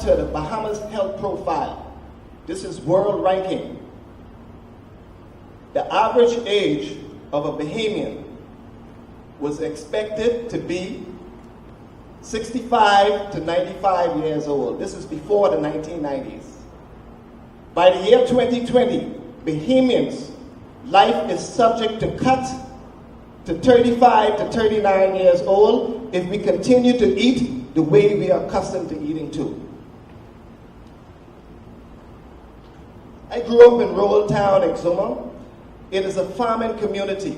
to the Bahamas health profile. This is world ranking. The average age of a Bahamian was expected to be 65 to 95 years old. This is before the 1990s. By the year 2020, Bahamians' life is subject to cut to 35 to 39 years old if we continue to eat the way we are accustomed to eating too. I grew up in rural town, Exuma. It is a farming community.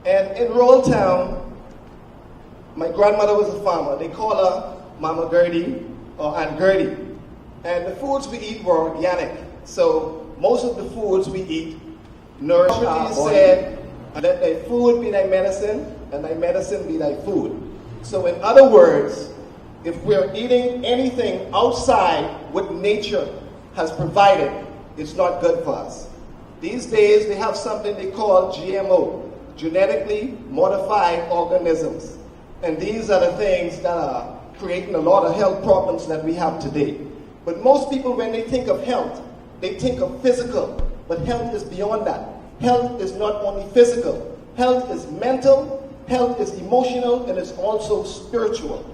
And in rural town, my grandmother was a farmer. They call her Mama Gertie or Aunt Gertie. And the foods we eat were organic. So most of the foods we eat nourish our body. Said, let thy food be thy medicine, and thy medicine be thy food. So in other words, if we're eating anything outside what nature has provided, it's not good for us. These days, they have something they call GMO, genetically modified organisms. And these are the things that are creating a lot of health problems that we have today. But most people, when they think of health, they think of physical. But health is beyond that. Health is not only physical. Health is mental, health is emotional, and it's also spiritual.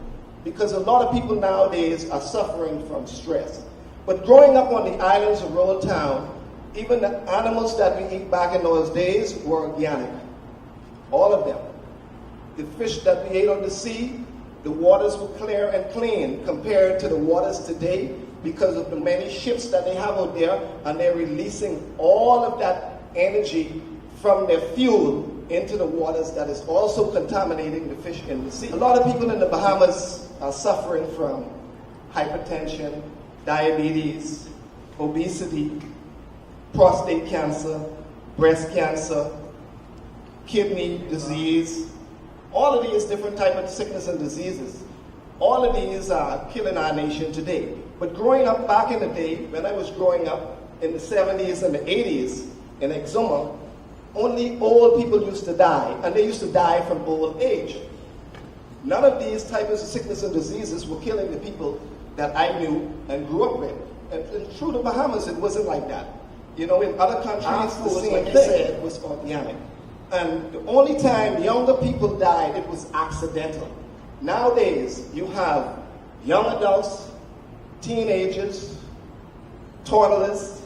Because a lot of people nowadays are suffering from stress. But growing up on the islands of rural town, even the animals that we eat back in those days were organic. All of them. The fish that we ate on the sea, the waters were clear and clean compared to the waters today because of the many ships that they have out there, and they're releasing all of that energy from their fuel into the waters that is also contaminating the fish in the sea. A lot of people in the Bahamas are suffering from hypertension, diabetes, obesity, prostate cancer, breast cancer, kidney disease, all of these different types of sickness and diseases. All of these are killing our nation today. But growing up back in the day, when I was growing up in the 70s and the 80s in Exuma, only old people used to die, and they used to die from old age. None of these types of sickness and diseases were killing the people that I knew and grew up with. And through the Bahamas, it wasn't like that. You know, in other countries, the same thing was organic. And the only time younger people died, it was accidental. Nowadays, you have young adults, teenagers, toddlers,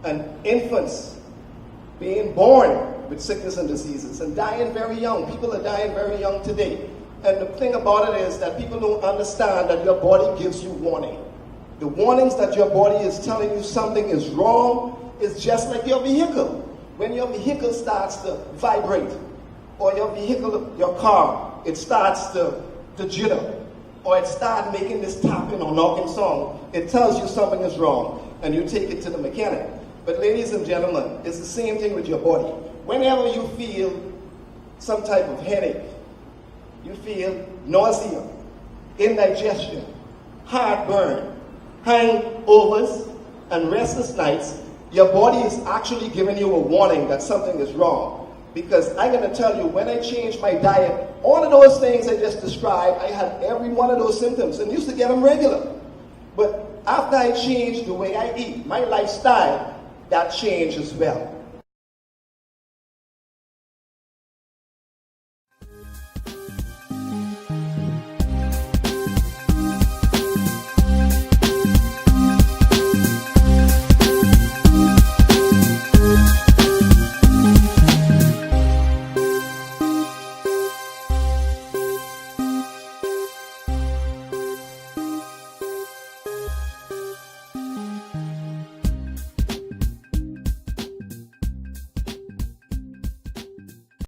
and infants being born with sickness and diseases and dying very young. People are dying very young today. And the thing about it is that people don't understand that your body gives you warning. The warnings that your body is telling you something is wrong is just like your vehicle. When your vehicle starts to vibrate, or your vehicle, your car, it starts to jitter, or it starts making this tapping or knocking sound, it tells you something is wrong, and you take it to the mechanic. But ladies and gentlemen, it's the same thing with your body. Whenever you feel some type of headache, you feel nausea, indigestion, heartburn, hangovers, and restless nights, your body is actually giving you a warning that something is wrong. Because I'm going to tell you, when I changed my diet, all of those things I just described, I had every one of those symptoms and used to get them regular. But after I changed the way I eat, my lifestyle, that changed as well.